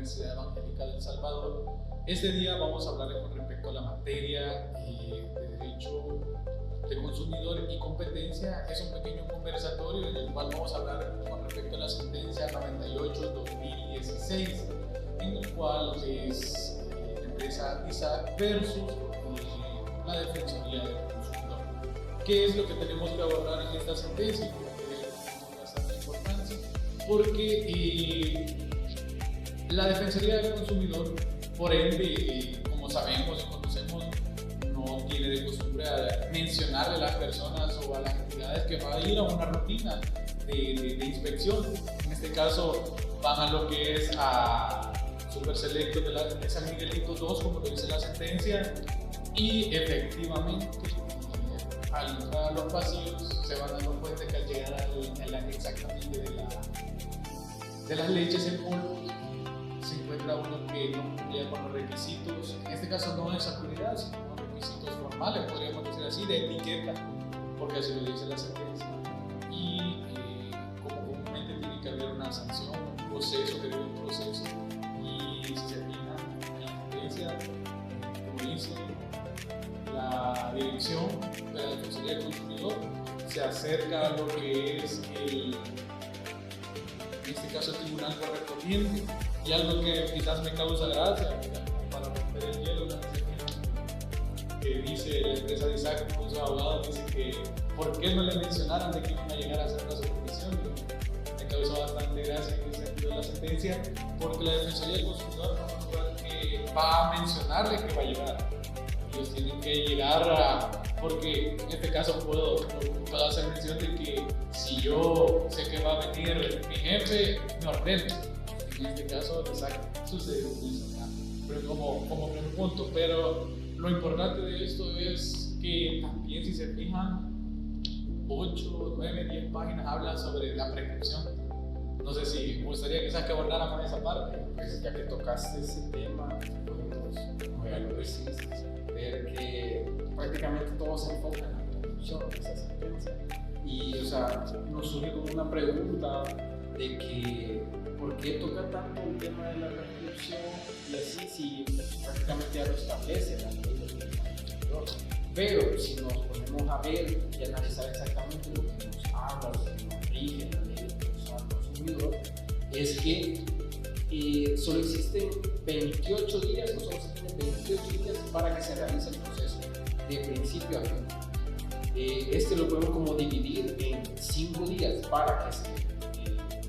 Universidad Evangélica del Salvador. Este día vamos a hablar con respecto a la materia de Derecho de Consumidor y Competencia. Es un pequeño conversatorio en el cual vamos a hablar con respecto a la sentencia 98-2016, en el cual es la empresa ISAC versus la Defensoría del Consumidor. ¿Qué es lo que tenemos que abordar en esta sentencia? Es bastante importante porque la Defensoría del Consumidor, por ende, como sabemos y conocemos, no tiene de costumbre mencionarle a las personas o a las entidades que va a ir a una rutina de inspección. En este caso, van a lo que es a Super Selecto de San Miguelito 2, como lo dice la sentencia, y efectivamente, al entrar a los pasillos, se van dando cuenta que al llegar al área exactamente de las leches en polvo, se encuentra uno que no cumplía con los requisitos, en este caso no de seguridad, sino con requisitos formales, podríamos decir así, de etiqueta, porque así lo dice la sentencia. Y como comúnmente tiene que haber una sanción, un proceso, debe haber un proceso, y si se fija en la sentencia, como dice, la dirección de la Defensoría del Consumidor se acerca a lo que es en este caso el tribunal correspondiente, y algo que quizás me causa gracia para romper el hielo, que dice la empresa de ISAC, con sus abogados, dice que ¿por qué no le mencionaron de que iban a llegar a hacer la supervisión? Me causó bastante gracia en ese sentido de la sentencia, porque la Defensoría del Consumidor no es un lugar que va a mencionarle que va a llegar. Ellos tienen que llegar porque en este caso puedo hacer mención de que si yo sé que va a venir mi jefe, me ordena. En este caso, sucede eso, pero como primer punto. Pero lo importante de esto es que también, si se fijan, 8, 9, 10 páginas habla sobre la prescripción. No sé si me gustaría quizás que abordáramos esa parte. Pues ya que tocaste ese tema, podemos, como ya lo decís, ver que prácticamente todo se enfoca en la prescripción de esa sentencia. Y, o sea, nos surge como una pregunta de que ¿por qué toca tanto el tema de la prescripción? Y así, si prácticamente ya lo establece la ley del consumidor. Pero si nos ponemos a ver y analizar exactamente lo que nos habla, lo que nos rige la ley del consumidor, es que solo existen 28 días, o solo se tienen 28 días para que se realice el proceso, de principio a fin. Este lo podemos como dividir en 5 días para que se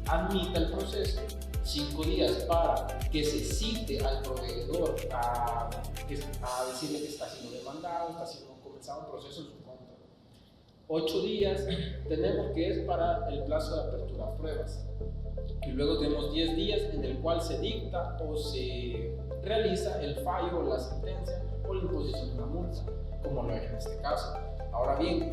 admita el proceso, 5 días para que se cite al proveedor a decirle que está siendo demandado, está siendo comenzado un proceso en su contra. 8 días tenemos que es para el plazo de apertura a pruebas. Y luego tenemos 10 días en el cual se dicta o se realiza el fallo o la sentencia o la imposición de una multa, como lo es en este caso. Ahora bien,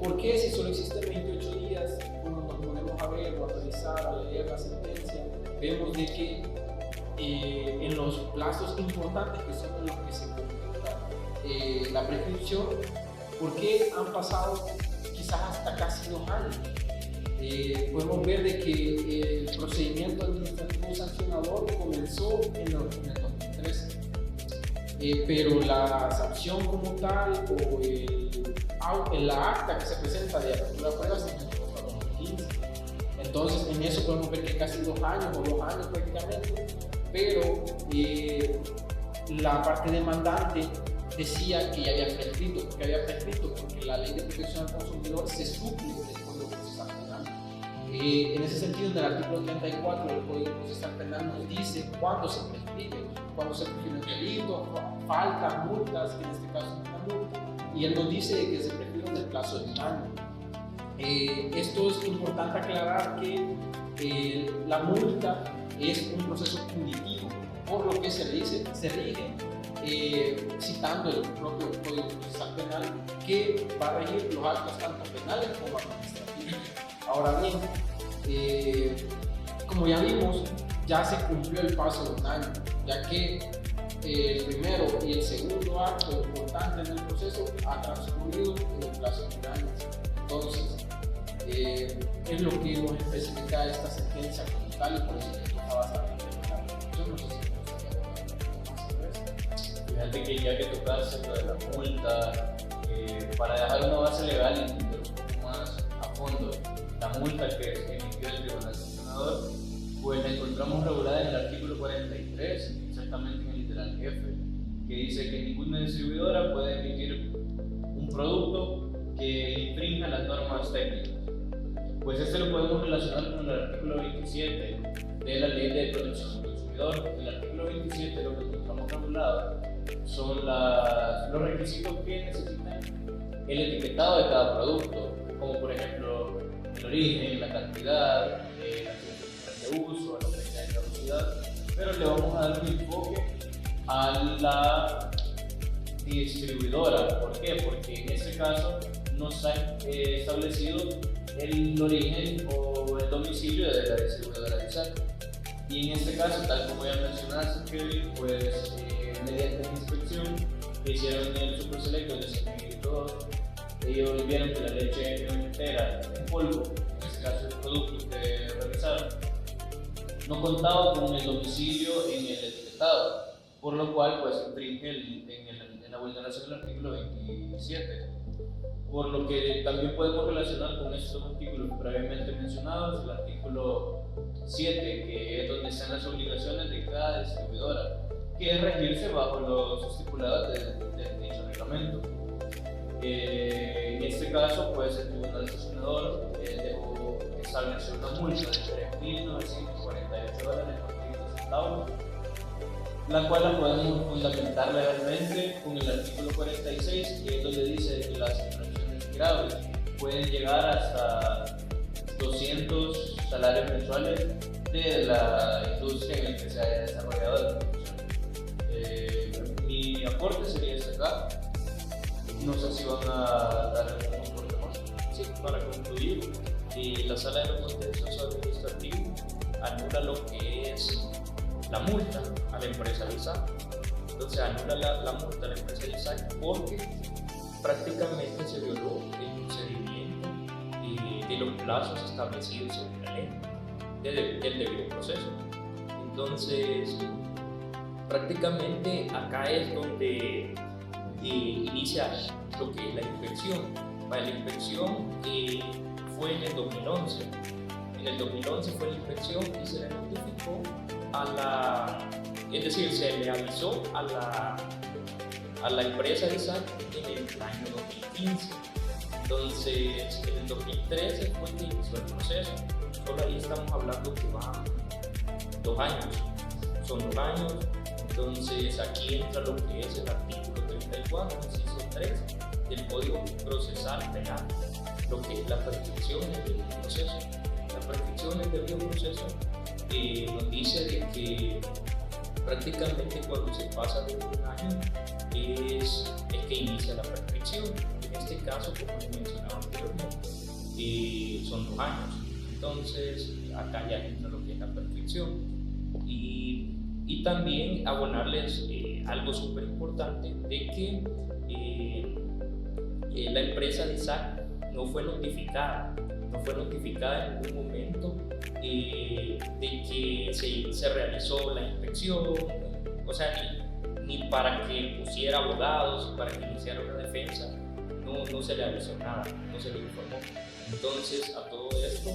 ¿por qué si solo existen 28 días, cuando nos ponemos a ver o a analizar, a leer la sentencia, vemos de que en los plazos importantes que son en los que se computa la prescripción, ¿por qué han pasado quizás hasta casi 2 años? Podemos ver de que el procedimiento administrativo sancionador comenzó en el 2013, pero la sanción como tal o la acta que se presenta de apertura de pruebas se presentó hasta 2015. Entonces en eso podemos ver que casi 2 años o 2 años prácticamente, pero la parte demandante decía que ya había prescrito, porque la ley de protección al consumidor se suple del Código Procesal Penal. En ese sentido, en el artículo 34 del Código Procesal Penal nos dice cuándo se prescribe, cuándo se prescribe el delito, faltas, multas, que en este caso es una multa, y él nos dice que se prescribe en el plazo de 1 año. Esto es importante aclarar que la multa es un proceso punitivo, por lo que se rige citando el propio Código Procesal Penal, que va a regir los actos tanto penales como administrativos. Ahora bien, como ya vimos, ya se cumplió el paso de 1 año, ya que el primero y el segundo acto importante en el proceso ha transcurrido en el plazo de 1 año. Entonces, es lo que nos especifica esta sentencia como tal, y por eso está basada en la prescripción. fíjate que ya que tocaste lo de la multa, para dejar una base legal y entender un poco más a fondo la multa que emitió el Tribunal Sancionador, pues la encontramos regulada en el artículo 43, exactamente en el literal F, que dice que ninguna distribuidora puede emitir un producto que infrinja las normas técnicas. Pues este lo podemos relacionar con el artículo 27 de la Ley de Protección del Consumidor. En el artículo 27 lo que encontramos regulado son los requisitos que necesitan el etiquetado de cada producto, como por ejemplo el origen, la cantidad, las circunstancias de uso, la fecha de caducidad, pero le vamos a dar un enfoque a la distribuidora. ¿Por qué? Porque en este caso no se ha establecido el origen o el domicilio de la distribuidora de SAC. Y en este caso, tal como ya mencionaste, Kevin, pues mediante la inspección que hicieron en el Super Selecto de 2002, ellos vieron que la leche entera en polvo, en este caso el producto que realizaron, no contaba con el domicilio en el etiquetado, por lo cual pues infringe en la vulneración del artículo 27. Por lo que también podemos relacionar con estos artículos previamente mencionados, el artículo 7, que es donde están las obligaciones de cada distribuidora, que es regirse bajo los estipulados de dicho reglamento. En este caso, pues el Tribunal Sancionador dejó establecer una multa de $3.948.40, la cual la podemos fundamentar legalmente con el artículo 46, que es donde dice que las infracciones graves pueden llegar hasta 200 salarios mensuales de la industria en la que se haya desarrollado la producción. Mi aporte sería este acá. No sé si van a dar algún aporte más. Sí, para concluir, la Sala de lo Contencioso Administrativo anula lo que es la multa a la empresa de ISAC. Entonces anula la multa a la empresa de ISAC porque prácticamente se violó el procedimiento de los plazos establecidos en la ley del debido proceso. Entonces prácticamente acá es donde inicia lo que es la inspección. La inspección fue en el 2011. En el 2011 fue la inspección y se le notificó es decir, se le avisó a la empresa de ISAC en el año 2015. Entonces, en el 2013 fue que inició el proceso. Solo ahí estamos hablando que va 2 años. Son 2 años. Entonces, aquí entra lo que es el artículo 34, inciso 3 del Código Procesal Penal, lo que es la prescripción del debido proceso. La prescripción del debido proceso nos dice de que prácticamente cuando se pasa de 1 año es que inicia la prescripción. En este caso, como les mencionaba anteriormente, son 2 años. Entonces, acá ya entra lo que es la prescripción. Y también abonarles algo súper importante de que la empresa de ISAC no fue notificada en ningún momento de que se realizó la inspección, o sea, ni para que pusiera abogados, para que iniciara una defensa, no se le avisó nada, no se le informó. Entonces, a todo esto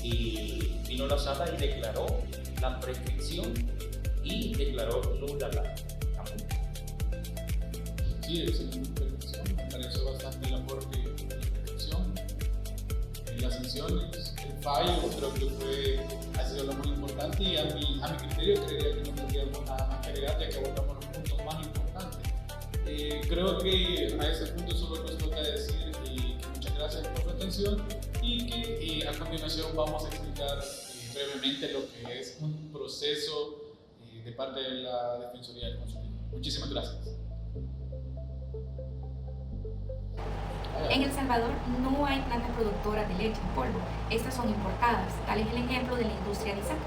vino la sala y declaró la prescripción y declaró nula la multa. Sí, excelente prescripción. Me pareció bastante el aporte de la prescripción. Las sanciones, el fallo, creo que ha sido lo más importante y a mi criterio creería que no tendríamos nada más que agregar ya que abordamos los puntos más importantes. Creo que a ese punto solo nos toca decir que muchas gracias por su atención y que a continuación vamos a explicar brevemente lo que es un proceso de parte de la Defensoría del Consumidor. Muchísimas gracias. En El Salvador no hay plantas productoras de leche en polvo, estas son importadas. Tal es el ejemplo de la industria de ISAC,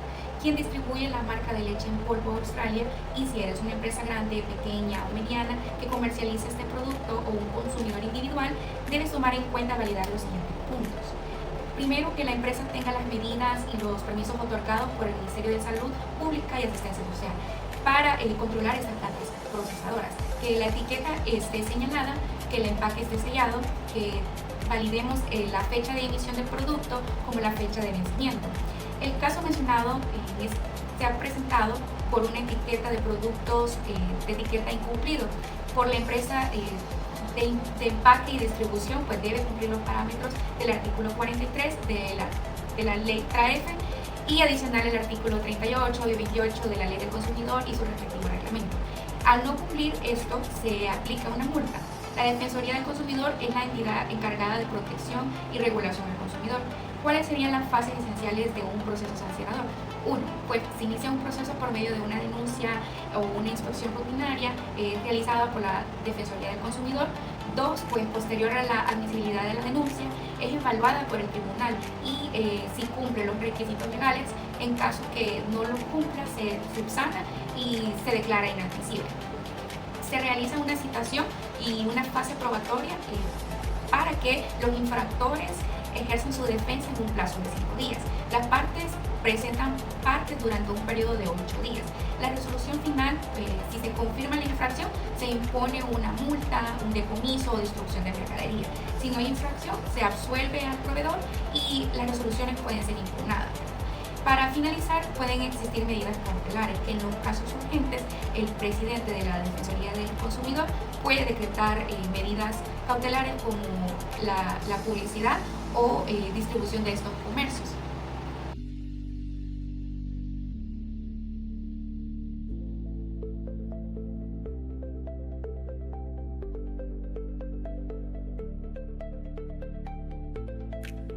quien distribuye la marca de leche en polvo Australia, y si eres una empresa grande, pequeña o mediana que comercializa este producto o un consumidor individual, debes tomar en cuenta validar los siguientes puntos. Primero, que la empresa tenga las medidas y los permisos otorgados por el Ministerio de Salud Pública y Asistencia Social para controlar estas plantas procesadoras. que la etiqueta esté señalada, que el empaque esté sellado, que validemos la fecha de emisión del producto como la fecha de vencimiento. El caso mencionado se ha presentado por una etiqueta de productos de etiqueta incumplido por la empresa de empaque y distribución, pues debe cumplir los parámetros del artículo 43 de la letra F y adicional el artículo 38 y 28 de la Ley del Consumidor y su respectivo reglamento. Al no cumplir esto, se aplica una multa. La Defensoría del Consumidor es la entidad encargada de protección y regulación del consumidor. ¿Cuáles serían las fases esenciales de un proceso sancionador? 1. Pues se inicia un proceso por medio de una denuncia o una inspección rutinaria realizada por la Defensoría del Consumidor. 2. Pues posterior a la admisibilidad de la denuncia es evaluada por el tribunal y si cumple los requisitos legales, en caso que no los cumpla se subsana y se declara inadmisible. Se realiza una citación y una fase probatoria para que los infractores ejercen su defensa en un plazo de 5 días. Las partes presentan partes durante un periodo de 8 días. La resolución final, si se confirma la infracción, se impone una multa, un decomiso o destrucción de mercadería. Si no hay infracción, se absuelve al proveedor y las resoluciones pueden ser impugnadas. Para finalizar, pueden existir medidas cautelares que en los casos urgentes el presidente de la Defensoría del Consumidor puede decretar medidas cautelares como la publicidad o distribución de estos comercios.